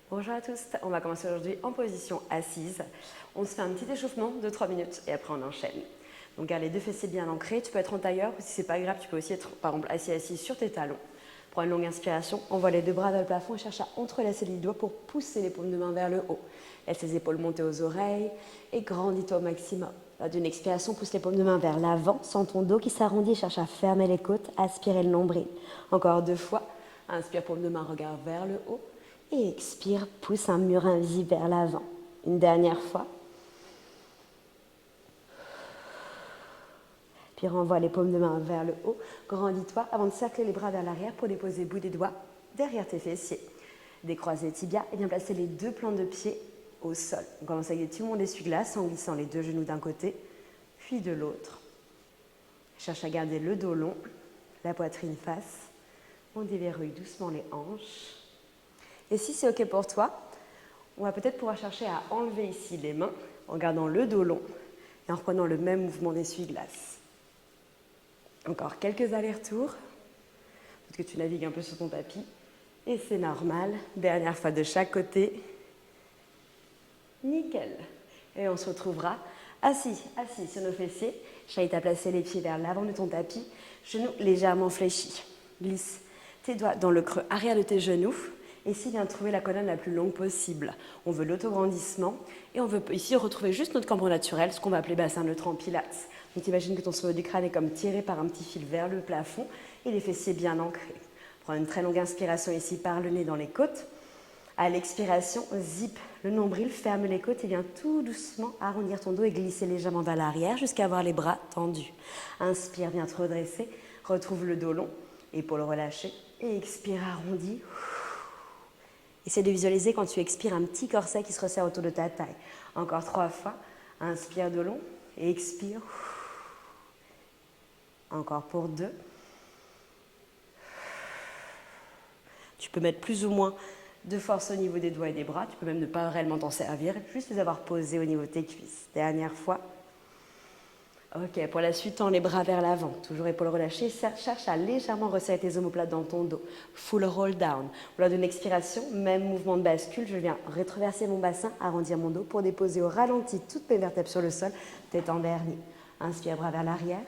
Bonjour à tous, on va commencer aujourd'hui en position assise. On se fait un petit échauffement de 3 minutes et après on enchaîne. Donc garde les deux fessiers bien ancrés, tu peux être en tailleur ou si c'est pas grave, tu peux aussi être par exemple assis sur tes talons. Prends une longue inspiration, envoie les deux bras vers le plafond et cherche à entrelacer les doigts pour pousser les paumes de main vers le haut. Laisse les épaules monter aux oreilles et grandis-toi au maximum. Lors d'une expiration, pousse les paumes de main vers l'avant, sens ton dos qui s'arrondit et cherche à fermer les côtes, aspirer le nombril. Encore 2 fois, inspire, paume de main, regard vers le haut. Et expire, pousse un mur invisible vers l'avant. Une dernière fois. Puis renvoie les paumes de main vers le haut. Grandis-toi avant de cercler les bras vers l'arrière pour déposer le bout des doigts derrière tes fessiers. Décroise les tibias et bien placer les deux plans de pied au sol. On commence avec des petits mouvements d'essuie-glace en glissant les deux genoux d'un côté, puis de l'autre. Cherche à garder le dos long, la poitrine face. On déverrouille doucement les hanches. Et si c'est OK pour toi, on va peut-être pouvoir chercher à enlever ici les mains en gardant le dos long et en reprenant le même mouvement d'essuie-glace. Encore quelques allers-retours. Peut-être que tu navigues un peu sur ton tapis. Et c'est normal. Dernière fois de chaque côté. Nickel. Et on se retrouvera assis sur nos fessiers. Chaït à placer les pieds vers l'avant de ton tapis. Genoux légèrement fléchis. Glisse tes doigts dans le creux arrière de tes genoux. Et ici, viens trouver la colonne la plus longue possible. On veut l'autograndissement et on veut ici retrouver juste notre cambre naturel, ce qu'on va appeler bassin neutre en pilates. Donc imagine que ton sommet du crâne est comme tiré par un petit fil vers le plafond et les fessiers bien ancrés. Prends une très longue inspiration ici par le nez dans les côtes. À l'expiration, zip le nombril, ferme les côtes et viens tout doucement arrondir ton dos et glisser légèrement vers l'arrière jusqu'à avoir les bras tendus. Inspire, viens te redresser, retrouve le dos long, épaules relâchées et expire, arrondi. Essaie de visualiser quand tu expires un petit corset qui se resserre autour de ta taille. Encore 3 fois. Inspire de long et expire. Encore pour 2. Tu peux mettre plus ou moins de force au niveau des doigts et des bras. Tu peux même ne pas réellement t'en servir, juste les avoir posés au niveau de tes cuisses. Dernière fois. Ok, pour la suite, tends les bras vers l'avant. Toujours épaules relâchées. Cherche à légèrement resserrer tes omoplates dans ton dos. Full roll down. Lors d'une expiration, même mouvement de bascule, je viens rétroverser mon bassin, arrondir mon dos pour déposer au ralenti toutes mes vertèbres sur le sol, tête en vernis. Inspire, bras vers l'arrière.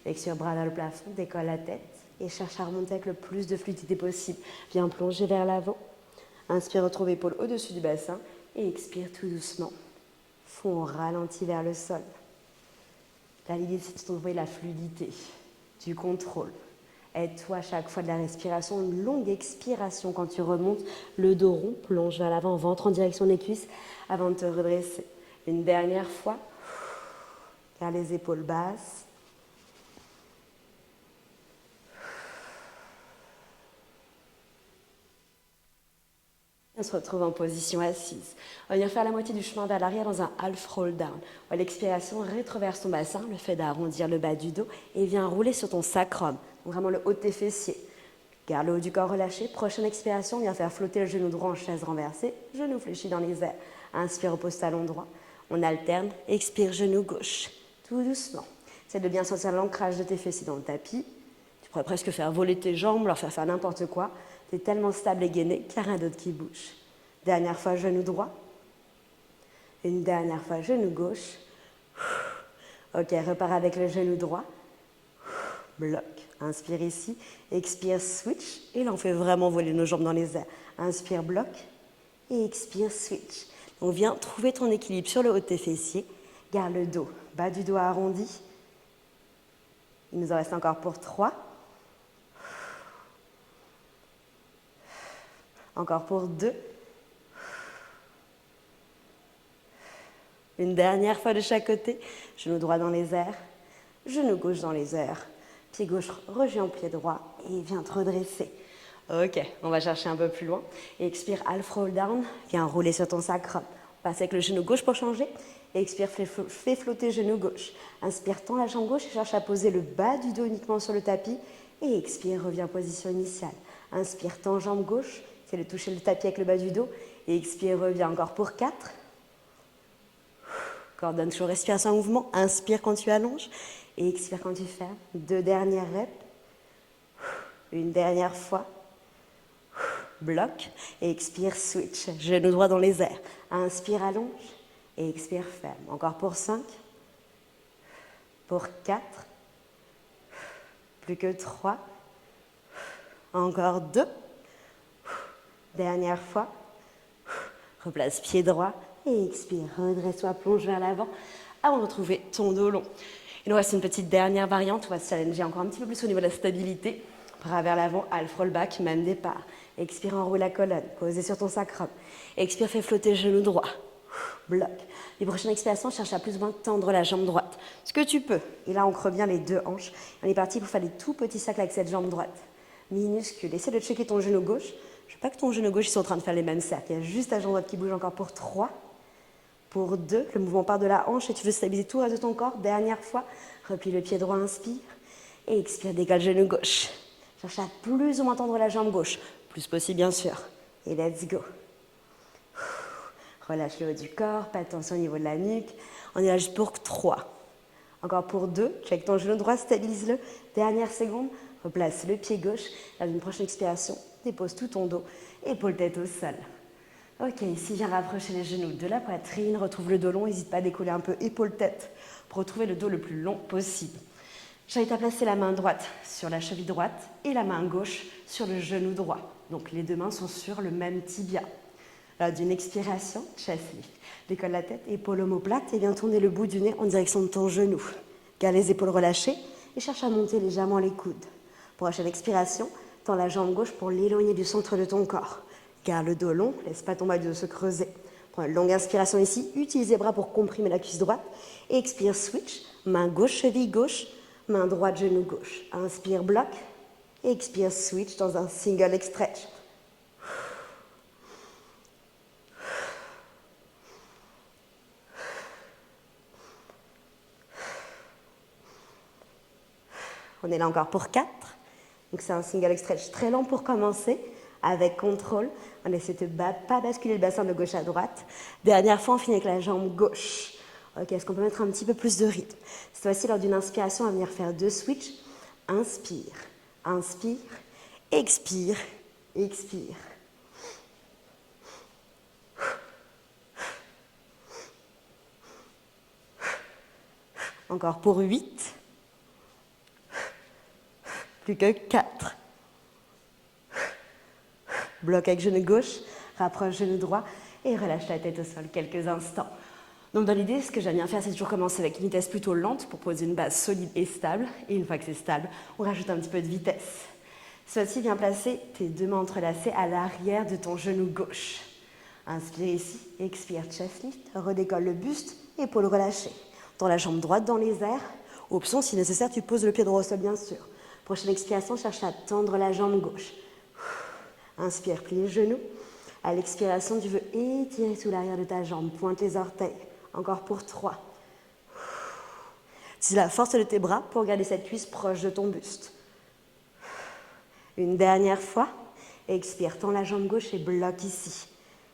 Expire, bras vers le plafond. Décolle la tête et cherche à remonter avec le plus de fluidité possible. Viens plonger vers l'avant. Inspire, retrouve épaules au-dessus du bassin et expire tout doucement. Fond au ralenti vers le sol. Là, l'idée, c'est de trouver la fluidité, du contrôle. Aide-toi à chaque fois de la respiration, une longue expiration quand tu remontes, le dos rond, plonge vers l'avant, ventre en direction des cuisses avant de te redresser. Une dernière fois, garde les épaules basses. On se retrouve en position assise. On va venir faire la moitié du chemin vers l'arrière dans un half roll down. À l'expiration, rétroverse ton bassin, le fait d'arrondir le bas du dos et viens rouler sur ton sacrum, donc vraiment le haut de tes fessiers. Garde le haut du corps relâché. Prochaine expiration, viens faire flotter le genou droit en chaise renversée, genou fléchi dans les airs. Inspire, repose talon droit. On alterne, expire, genou gauche. Tout doucement. Essaie de bien sentir l'ancrage de tes fessiers dans le tapis. Tu pourrais presque faire voler tes jambes, leur faire n'importe quoi. Tu es tellement stable et gainé qu'il n'y a rien d'autre qui bouge. Dernière fois, genou droit. Une dernière fois, genou gauche. Ok, repars avec le genou droit. Bloc. Inspire ici. Expire, switch. Et là, on fait vraiment voler nos jambes dans les airs. Inspire, bloc. Et expire, switch. Donc, viens trouver ton équilibre sur le haut de tes fessiers. Garde le dos. Bas du dos arrondi. Il nous en reste encore pour 3. Encore pour 2. Une dernière fois de chaque côté. Genou droit dans les airs. Genou gauche dans les airs. Pied gauche rejoint pied droit et viens te redresser. Ok, on va chercher un peu plus loin. Et expire, half roll down. Viens rouler sur ton sacrum. Passe avec le genou gauche pour changer. Et expire, fais flotter genou gauche. Inspire, tends la jambe gauche et cherche à poser le bas du dos uniquement sur le tapis. Et expire, reviens en position initiale. Inspire, tends jambe gauche. Essaie de toucher le tapis avec le bas du dos. Et expire, reviens encore pour 4. Coordonne toujours respiration en mouvement. Inspire quand tu allonges. Et expire quand tu fermes. 2 dernières reps. Une dernière fois. bloc, et expire, switch. Genou droit dans les airs. Inspire, allonge, et expire, ferme. Encore pour 5, pour 4, plus que 3, encore 2, dernière fois, replace pied droit, et expire, redresse-toi, plonge vers l'avant, avant de retrouver ton dos long. Il nous reste une petite dernière variante, on va se challenger encore un petit peu plus au niveau de la stabilité. Bras vers l'avant, half roll back, même départ. Expire, enroule la colonne, posez sur ton sacrum. Expire, fais flotter genou droit. Bloc. Les prochaines expirations, cherche à plus ou moins tendre la jambe droite. Ce que tu peux. Et là, on creux bien les deux hanches. On est parti pour faire des tout petits cercles avec cette jambe droite. Minuscule. Essaie de checker ton genou gauche. Je veux pas que ton genou gauche soit en train de faire les mêmes cercles. Il y a juste ta jambe droite qui bouge encore pour 3. Pour 2, le mouvement part de la hanche et tu veux stabiliser tout le reste de ton corps. Dernière fois, replie le pied droit, inspire. Et expire, décale le genou gauche. Cherche à plus ou moins tendre la jambe gauche. Plus possible, bien sûr. Et let's go. Relâche le haut du corps, pas de tension au niveau de la nuque. On est là juste pour 3. Encore pour 2. Check ton genou droit, stabilise-le. Dernière seconde, replace le pied gauche. Dans une prochaine expiration, dépose tout ton dos, épaule-tête au sol. Ok, ici, viens rapprocher les genoux de la poitrine, retrouve le dos long, n'hésite pas à décoller un peu épaule-tête pour retrouver le dos le plus long possible. J'invite à placer la main droite sur la cheville droite et la main gauche sur le genou droit. Donc les deux mains sont sur le même tibia. Là, d'une expiration, chest lift. Décolle la tête, épaule omoplate et viens tourner le bout du nez en direction de ton genou. Garde les épaules relâchées et cherche à monter légèrement les coudes. Prochaine expiration, tends la jambe gauche pour l'éloigner du centre de ton corps. Garde le dos long, laisse pas ton bas de se creuser. Prends une longue inspiration ici, utilise les bras pour comprimer la cuisse droite. Et expire, switch, main gauche, cheville gauche, main droite, genou gauche. Inspire, bloc. Et expire, switch dans un single leg stretch. On est là encore pour 4. Donc c'est un single leg stretch très lent pour commencer. Avec contrôle, on essaie de pas basculer le bassin de gauche à droite. Dernière fois, on finit avec la jambe gauche. Ok, est-ce qu'on peut mettre un petit peu plus de rythme? Cette fois-ci, lors d'une inspiration, on va venir faire 2 switches. Inspire, inspire, expire, expire. Encore pour 8. Plus que 4. Bloc avec genou gauche, rapproche genou droit et relâche la tête au sol quelques instants. Donc dans l'idée, ce que j'aime bien faire, c'est toujours commencer avec une vitesse plutôt lente pour poser une base solide et stable. Et une fois que c'est stable, on rajoute un petit peu de vitesse. Cette fois-ci, viens placer tes deux mains entrelacées à l'arrière de ton genou gauche. Inspire ici, expire, chest lift, redécolle le buste, épaules relâchées. Tends la jambe droite dans les airs. Option, si nécessaire, tu poses le pied droit au sol, bien sûr. Prochaine expiration, cherche à tendre la jambe gauche. Inspire, plie les genoux. À l'expiration, tu veux étirer sous l'arrière de ta jambe. Pointe les orteils. Encore pour 3. Utilise la force de tes bras pour garder cette cuisse proche de ton buste. Une dernière fois. Expire, tends la jambe gauche et bloque ici.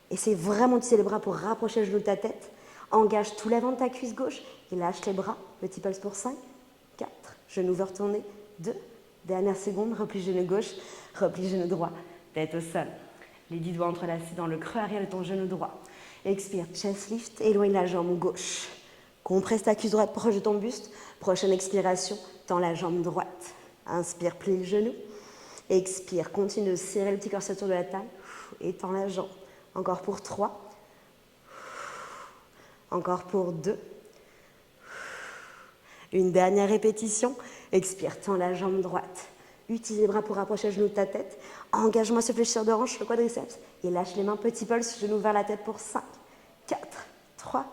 Essaie vraiment d'utiliser les bras pour rapprocher le genou de ta tête. Engage tout l'avant de ta cuisse gauche et lâche les bras. Petit pulse pour 5, 4. Genou veut retourner. 2. Dernière seconde, replie genou gauche, replie genou droit. Tête au sol. Les 10 doigts entrelacés dans le creux arrière de ton genou droit. Expire, chest lift, éloigne la jambe gauche. Compresse ta cuisse droite proche de ton buste. Prochaine expiration, tends la jambe droite. Inspire, plie le genou. Expire, continue de serrer le petit corset autour de la taille. Et tends la jambe. Encore pour 3. Encore pour 2. Une dernière répétition. Expire, tends la jambe droite. Utilise les bras pour rapprocher le genou de ta tête. Engage-moi ce fléchisseur de hanche, le quadriceps. Et lâche les mains, petit pulse, genou vers la tête pour 5, 4, 3,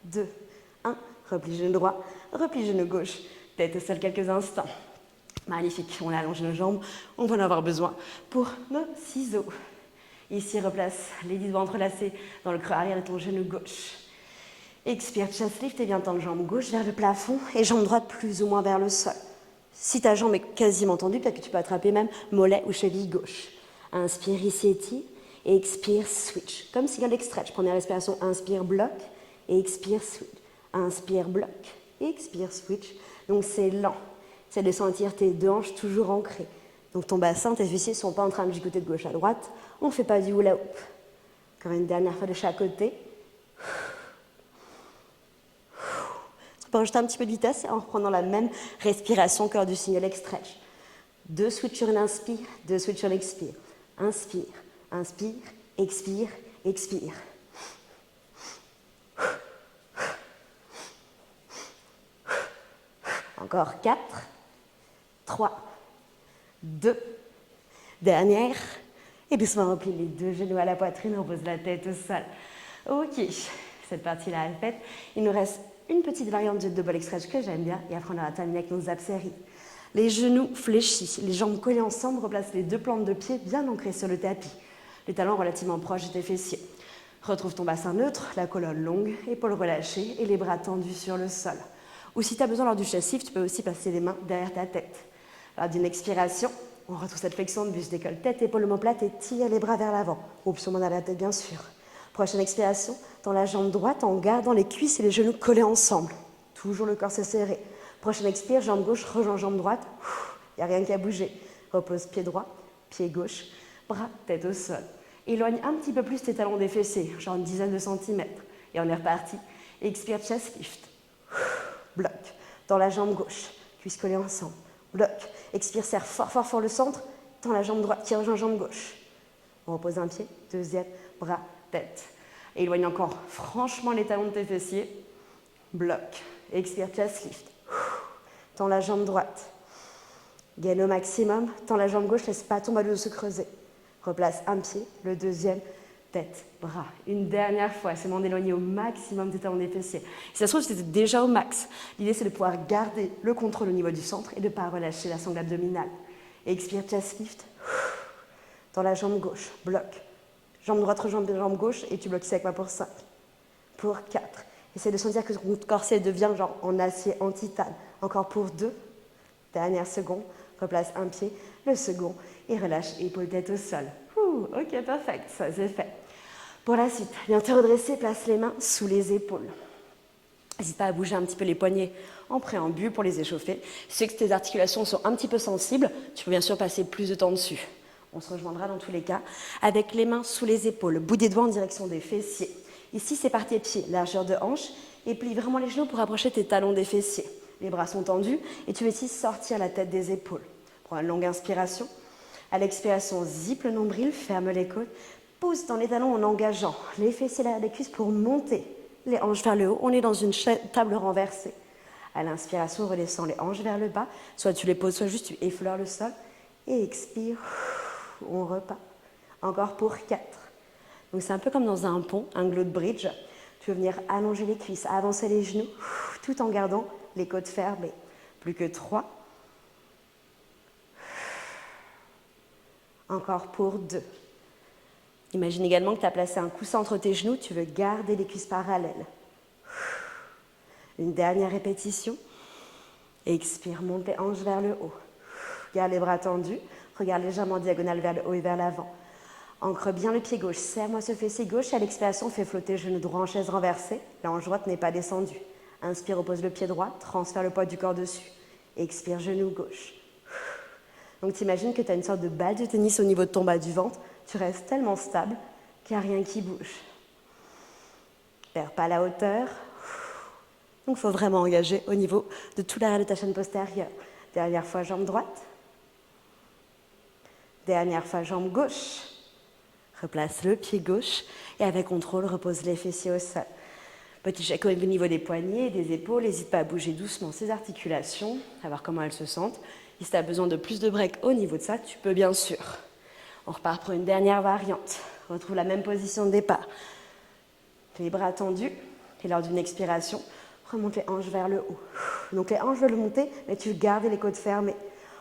2, 1. Replie genou droit, replie genou gauche. Tête au sol quelques instants. Magnifique, on a allongé nos jambes. On va en avoir besoin pour nos ciseaux. Ici, replace les 10 doigts entrelacés dans le creux arrière de ton genou gauche. Expire, chest lift et viens tendre jambe gauche vers le plafond et jambe droite plus ou moins vers le sol. Si ta jambe est quasiment tendue, peut-être que tu peux attraper même mollet ou cheville gauche. Inspire ici, étire. Et expire, switch. Comme single leg stretch. Première respiration, inspire, bloc. Et expire, switch. Inspire, bloc. Et expire, switch. Donc c'est lent. C'est de sentir tes deux hanches toujours ancrées. Donc ton bassin, tes fessiers ne sont pas en train de gigoter de gauche à droite. On ne fait pas du hula hoop. Encore une dernière fois de chaque côté. On peut rajouter un petit peu de vitesse en reprenant la même respiration que lors du single stretch. 2 switches sur une inspire, 2 switches sur l'expire. Inspire, inspire, expire, expire. Encore 4, 3, 2, dernière. Et doucement, on replie les 2 genoux à la poitrine, on pose la tête au sol. Ok, cette partie-là est faite. Il nous reste une petite variante de double stretch que j'aime bien. Et après, on aura terminé avec nos abs séries. Les genoux fléchis, les jambes collées ensemble, replace les 2 plantes de pied bien ancrées sur le tapis. Les talons relativement proches de tes fessiers. Retrouve ton bassin neutre, la colonne longue, épaules relâchées et les bras tendus sur le sol. Ou si tu as besoin lors du chest lift, tu peux aussi passer les mains derrière ta tête. Lors d'une expiration, on retrouve cette flexion de buste, décolle tête, épaules omoplates et tire les bras vers l'avant. Option main derrière la tête, bien sûr. Prochaine expiration, dans la jambe droite en gardant les cuisses et les genoux collés ensemble. Toujours le corset serré. Prochaine expire, jambe gauche, rejoins jambe droite. Il n'y a rien qu'à bouger. Repose pied droit, pied gauche, bras, tête au sol. Éloigne un petit peu plus tes talons des fessiers, genre une dizaine de centimètres. Et on est reparti. Expire, chest lift. Bloc. Dans la jambe gauche, cuisses collées ensemble. Bloc. Expire, serre fort, fort, fort le centre. Dans la jambe droite qui rejoint jambe gauche. On repose un pied, deuxième, bras, tête. Et éloigne encore franchement les talons de tes fessiers. Bloc. Expire, chest lift. Tends la jambe droite. Gaine au maximum. Tends la jambe gauche, laisse pas ton bas de dos se creuser. Replace un pied, le deuxième, tête, bras. Une dernière fois, c'est d'éloigner au maximum tes talons des fessiers. Si ça se trouve, c'était déjà au max. L'idée, c'est de pouvoir garder le contrôle au niveau du centre et de ne pas relâcher la sangle abdominale. Expire, chest lift. Dans la jambe gauche, bloc. Jambe droite rejoint jambe gauche et tu bloques ici avec moi pour 5. Pour 4. Essaye de sentir que ton corset devient genre en acier, en titane. Encore pour 2. Dernière seconde. Replace un pied, le second et relâche épaule tête au sol. Ok, parfait, ça c'est fait. Pour la suite, viens te redresser, place les mains sous les épaules. N'hésite pas à bouger un petit peu les poignets en préambule pour les échauffer. Si c'est que tes articulations sont un petit peu sensibles, tu peux bien sûr passer plus de temps dessus. On se rejoindra dans tous les cas avec les mains sous les épaules, bout des doigts en direction des fessiers. Ici, c'est par tes pieds, largeur de hanche, et plie vraiment les genoux pour approcher tes talons des fessiers. Les bras sont tendus et tu veux ici sortir la tête des épaules. Prends une longue inspiration. À l'expiration, zip le nombril, ferme les côtes, pousse dans les talons en engageant les fessiers derrière les cuisses pour monter les hanches vers le haut. On est dans une table renversée. À l'inspiration, redescends les hanches vers le bas. Soit tu les poses, soit juste tu effleures le sol. Et expire, on repart. Encore pour 4. Donc c'est un peu comme dans un pont, un glute bridge. Tu veux venir allonger les cuisses, avancer les genoux, tout en gardant les côtes fermées. Plus que 3. Encore pour 2. Imagine également que tu as placé un coussin entre tes genoux, tu veux garder les cuisses parallèles. Une dernière répétition. Expire, monte les hanches vers le haut. Garde les bras tendus, regarde légèrement en diagonale vers le haut et vers l'avant. Ancre bien le pied gauche, serre-moi ce fessier gauche et à l'expiration, fais flotter le genou droit en chaise renversée. La hanche droite n'est pas descendue. Inspire, repose le pied droit, transfère le poids du corps dessus. Expire, genou gauche. Donc t'imagines que tu as une sorte de balle de tennis au niveau de ton bas du ventre. Tu restes tellement stable qu'il n'y a rien qui bouge. Perds pas la hauteur. Donc il faut vraiment engager au niveau de tout l'arrière de ta chaîne postérieure. Dernière fois, jambe droite. Dernière fois, jambe gauche. Replace le pied gauche et avec contrôle, repose les fessiers au sol. Petit check au niveau des poignets et des épaules. N'hésite pas à bouger doucement ces articulations, à voir comment elles se sentent. Si tu as besoin de plus de break au niveau de ça, tu peux bien sûr. On repart pour une dernière variante. Retrouve la même position de départ. Les bras tendus et lors d'une expiration, remonte les hanches vers le haut. Donc les hanches veulent monter, mais tu gardes les côtes fermées.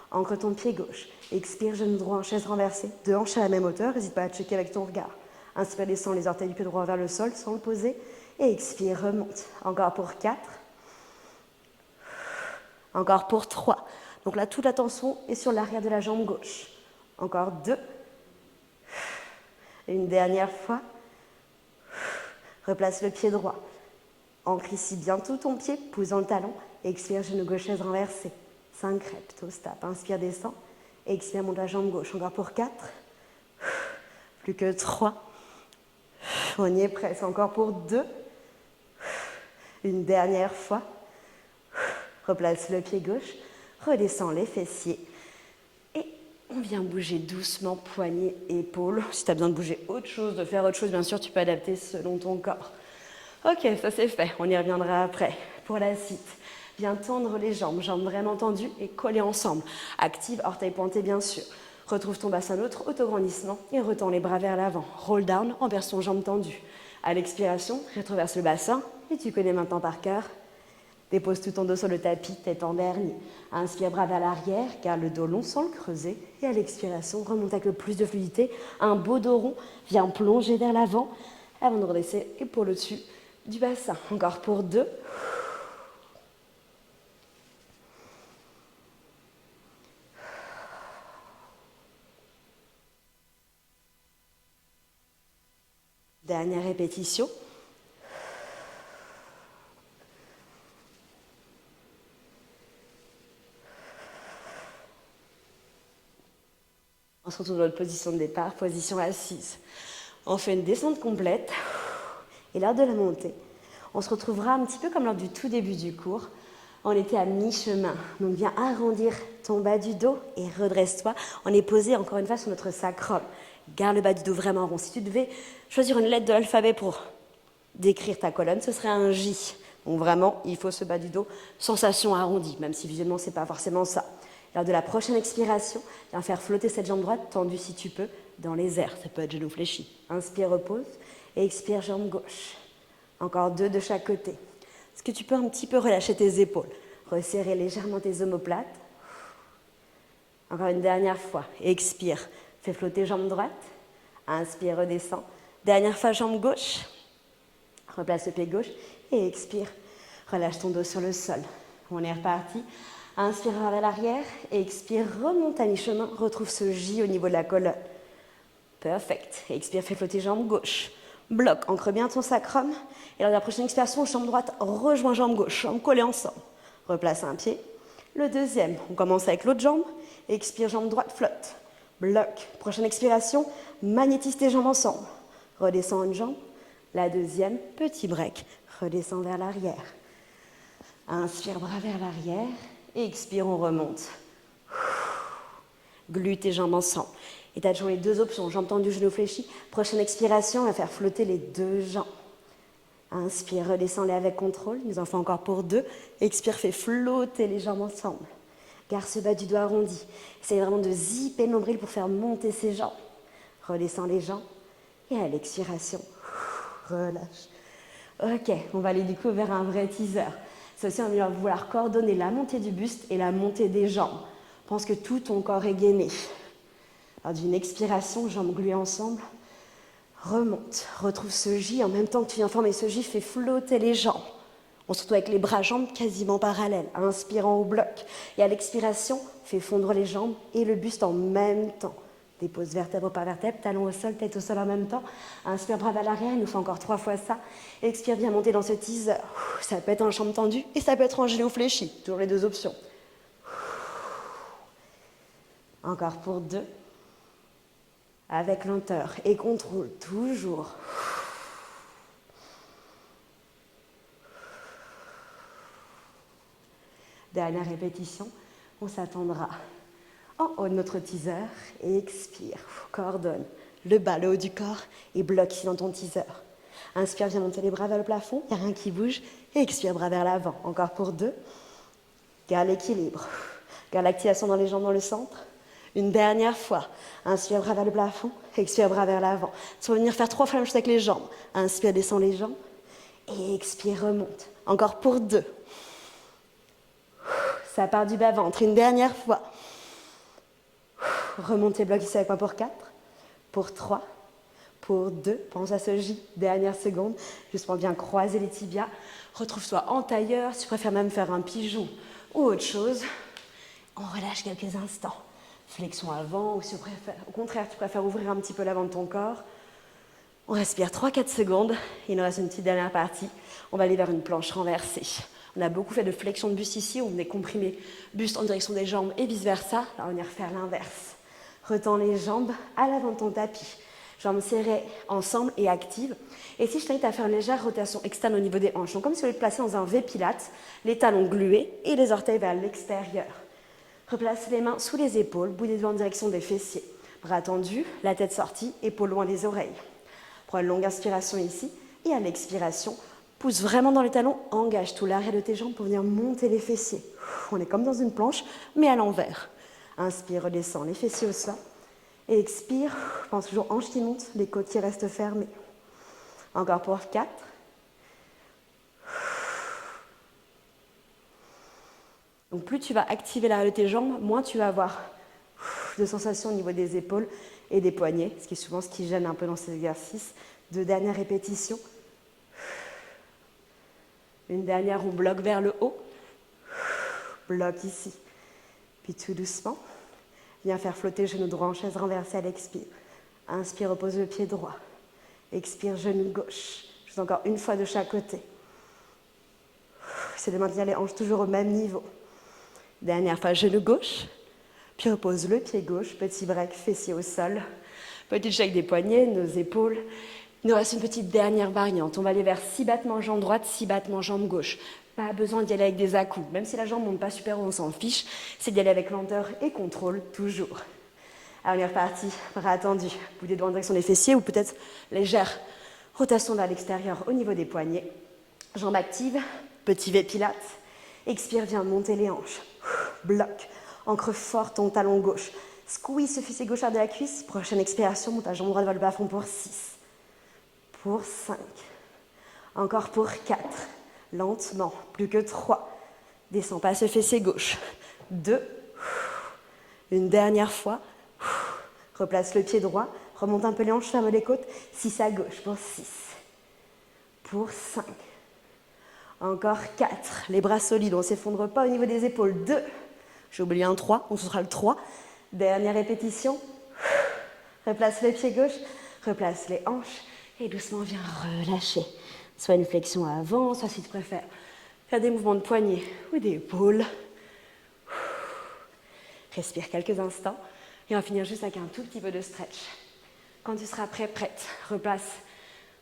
Ancre ton pied gauche. Expire, genou droit en chaise renversée. 2 hanches à la même hauteur. N'hésite pas à checker avec ton regard. Inspire, descends les orteils du pied droit vers le sol sans le poser. Et expire, remonte. Encore pour 4. Encore pour 3. Donc là, toute la tension est sur l'arrière de la jambe gauche. Encore 2. Une dernière fois. Replace le pied droit. Ancre ici bien tout ton pied, pousse dans le talon. Expire, genou gauche, chaise renversée. 5 reptos, stop. Inspire, descends. Expire, monte la jambe gauche. Encore pour 4. Plus que 3. On y est presque. Encore pour 2. Une dernière fois. Replace le pied gauche. Redescends les fessiers. Et on vient bouger doucement, poignets, épaules. Si tu as besoin de bouger autre chose, de faire autre chose, bien sûr, tu peux adapter selon ton corps. Ok, ça c'est fait. On y reviendra après. Pour la suite, viens tendre les jambes. Jambes vraiment tendues et collées ensemble. Active, orteils pointés, bien sûr. Retrouve ton bassin neutre, autograndissement et retends les bras vers l'avant. Roll down en version jambes tendues. À l'expiration, rétroverse le bassin et tu connais maintenant par cœur. Dépose tout ton dos sur le tapis, tête en vernis. Inspire, bras vers l'arrière, garde le dos long sans le creuser. Et à l'expiration, remonte avec le plus de fluidité. Un beau dos rond, viens plonger vers l'avant avant de redresser épaule au-dessus du bassin. Encore pour 2. Dernière répétition. On se retrouve dans notre position de départ, position assise. On fait une descente complète. Et lors de la montée, on se retrouvera un petit peu comme lors du tout début du cours. On était à mi-chemin. Donc viens arrondir ton bas du dos et redresse-toi. On est posé encore une fois sur notre sacrum. Garde le bas du dos vraiment rond. Si tu devais choisir une lettre de l'alphabet pour décrire ta colonne, ce serait un J. Donc vraiment, il faut ce bas du dos, sensation arrondie, même si visuellement, ce n'est pas forcément ça. Lors de la prochaine expiration, viens faire flotter cette jambe droite, tendue si tu peux, dans les airs. Ça peut être genou fléchi. Inspire, repose. Et expire, jambe gauche. Encore 2 de chaque côté. Est-ce que tu peux un petit peu relâcher tes épaules? Resserrer légèrement tes omoplates. Encore une dernière fois. Expire. Fais flotter jambe droite. Inspire, redescends. Dernière fois, jambe gauche. Replace le pied gauche. Et expire. Relâche ton dos sur le sol. On est reparti. Inspire vers l'arrière. Expire, remonte à mi-chemin. Retrouve ce J au niveau de la colonne. Perfect. Expire, fais flotter jambe gauche. Bloque, ancre bien ton sacrum. Et lors de la prochaine expiration, jambe droite rejoint jambe gauche. Jambes collées ensemble. Replace un pied. Le deuxième, on commence avec l'autre jambe. Expire, jambe droite, flotte. Bloque. Prochaine expiration, magnétise tes jambes ensemble. Redescends une jambe. La deuxième, petit break. Redescends vers l'arrière. Inspire, bras vers l'arrière. Et expire, on remonte. Glute et jambes ensemble. Et tu as toujours les 2 options, jambes tendues, genoux fléchis. Prochaine expiration, on va faire flotter les 2 jambes. Inspire, redescends-les avec contrôle. Nous en faisons encore pour 2. Expire, fais flotter les jambes ensemble. Garde ce bas du dos arrondi. Essaye vraiment de zipper le nombril pour faire monter ses jambes. Redescends les jambes. Et à l'expiration, relâche. Ok, on va aller du coup vers un vrai teaser. C'est aussi, on va vouloir coordonner la montée du buste et la montée des jambes. Pense que tout ton corps est gainé. Lors d'une expiration, jambes gluées ensemble, remonte, retrouve ce J. En même temps que tu viens former ce J, fais flotter les jambes. On se retrouve avec les bras, jambes quasiment parallèles. Inspirant au bloc. Et à l'expiration, fais fondre les jambes et le buste en même temps. Dépose vertèbre par vertèbre, talon au sol, tête au sol en même temps. Inspire, bras à l'arrière, il nous fait encore 3 fois ça. Expire, bien monter dans ce teaser. Ça peut être en jambe tendue et ça peut être en genou fléchi. Toujours les 2 options. Encore pour 2. Avec lenteur et contrôle, toujours. Dernière répétition, on s'attendra en haut de notre teaser et expire. Coordonne le bas, le haut du corps et bloque ici dans ton teaser. Inspire, viens monter les bras vers le plafond, il n'y a rien qui bouge. Et expire, bras vers l'avant. Encore pour 2. Garde l'équilibre. Garde l'activation dans les jambes dans le centre. Une dernière fois. Inspire, bras vers le plafond. Expire, bras vers l'avant. Tu vas venir faire 3 fois la même chose avec les jambes. Inspire, descends les jambes. Et expire, remonte. Encore pour 2. Ça part du bas-ventre. Une dernière fois. Remontez, bloc ici avec moi pour 4. Pour 3. Pour 2. Pense à ce J. Dernière seconde. Juste pour bien croiser les tibias. Retrouve-toi en tailleur. Si tu préfères même faire un pigeon ou autre chose. On relâche quelques instants. Flexion avant, ou si au contraire, tu préfères ouvrir un petit peu l'avant de ton corps. On respire 3-4 secondes. Il nous reste une petite dernière partie. On va aller vers une planche renversée. On a beaucoup fait de flexion de buste ici, on venait comprimer buste en direction des jambes et vice-versa. Là, on va venir faire l'inverse. Retends les jambes à l'avant de ton tapis. Jambes serrées ensemble et actives. Et ici, je t'invite à faire une légère rotation externe au niveau des hanches. Donc, comme si vous voulez te placer dans un V Pilates, les talons glués et les orteils vers l'extérieur. Replace les mains sous les épaules, bout des doigts en direction des fessiers. Bras tendus, la tête sortie, épaules loin des oreilles. Prends une longue inspiration ici et à l'expiration, pousse vraiment dans les talons, engage tout l'arrière de tes jambes pour venir monter les fessiers. On est comme dans une planche, mais à l'envers. Inspire, redescends les fessiers au sol. Et expire, pense toujours hanches qui montent, les côtes qui restent fermées. Encore pour 4. Donc plus tu vas activer l'arrière de tes jambes, moins tu vas avoir de sensations au niveau des épaules et des poignets, ce qui est souvent ce qui gêne un peu dans ces exercices. 2 dernières répétitions. Une dernière, on bloque vers le haut. Bloque ici. Puis tout doucement, viens faire flotter le genou droit en chaise renversée à l'expire. Inspire, repose le pied droit. Expire, genou gauche. Juste encore une fois de chaque côté. C'est de maintenir les hanches toujours au même niveau. Dernière fois, genou gauche. Puis repose le pied gauche. Petit break, fessier au sol. Petit check des poignets, nos épaules. Il nous reste une petite dernière variante. On va aller vers 6 battements jambe droite, 6 battements jambe gauche. Pas besoin d'y aller avec des à-coups. Même si la jambe ne monte pas super haut, on s'en fiche. C'est d'y aller avec lenteur et contrôle, toujours. Alors, on est reparti. Bras tendus. Bout des doigts en direction des fessiers ou peut-être légère rotation vers l'extérieur au niveau des poignets. Jambes actives. Petit V Pilates. Expire, viens monter les hanches. Bloc. Ancre fort ton talon gauche. Squeeze ce fessier gauche de la cuisse. Prochaine expiration, monte ta jambe droite vers le bas-fond pour 6. Pour 5. Encore pour 4. Lentement. Plus que 3. Descends pas ce fessier gauche. 2. Une dernière fois. Replace le pied droit. Remonte un peu les hanches, ferme les côtes. 6 à gauche pour 6. Pour 5. Encore 4. Les bras solides, on ne s'effondre pas au niveau des épaules. 2. J'ai oublié un 3, on se fera le 3. Dernière répétition. Replace le pied gauche. Replace les hanches. Et doucement, viens relâcher. Soit une flexion avant, soit si tu préfères faire des mouvements de poignets ou d'épaules. Respire quelques instants et on va finir juste avec un tout petit peu de stretch. Quand tu seras prêt, prête, replace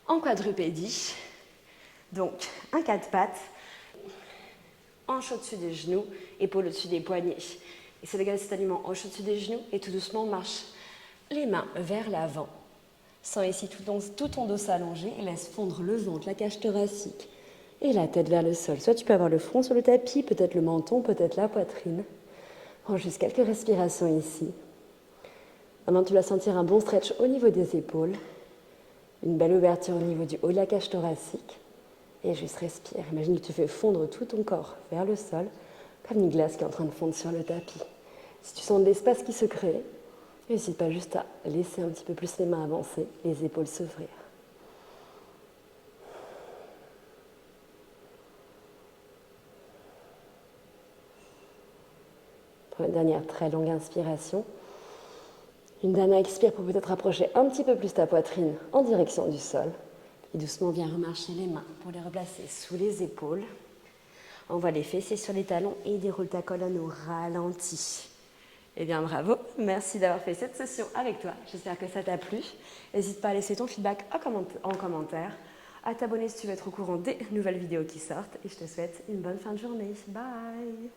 en quadrupédie. Donc, un 4 pattes, hanche au-dessus des genoux, épaule au-dessus des poignets. Et c'est de garder cet alignement hanche au-dessus des genoux et tout doucement, on marche les mains vers l'avant. Sens ici tout ton dos s'allonger et laisse fondre le ventre, la cage thoracique et la tête vers le sol. Soit tu peux avoir le front sur le tapis, peut-être le menton, peut-être la poitrine. Prends juste quelques respirations ici. Maintenant, tu vas sentir un bon stretch au niveau des épaules, une belle ouverture au niveau du haut de la cage thoracique. Et juste respire. Imagine que tu fais fondre tout ton corps vers le sol, comme une glace qui est en train de fondre sur le tapis. Si tu sens de l'espace qui se crée, n'hésite pas juste à laisser un petit peu plus les mains avancer, les épaules s'ouvrir. Prends une dernière très longue inspiration. Une dernière expire pour peut-être approcher un petit peu plus ta poitrine en direction du sol. Et doucement, viens remarcher les mains pour les replacer sous les épaules. Envoie les fessiers sur les talons et déroule ta colonne au ralenti. Eh bien, bravo. Merci d'avoir fait cette session avec toi. J'espère que ça t'a plu. N'hésite pas à laisser ton feedback en commentaire, à t'abonner si tu veux être au courant des nouvelles vidéos qui sortent. Et je te souhaite une bonne fin de journée. Bye!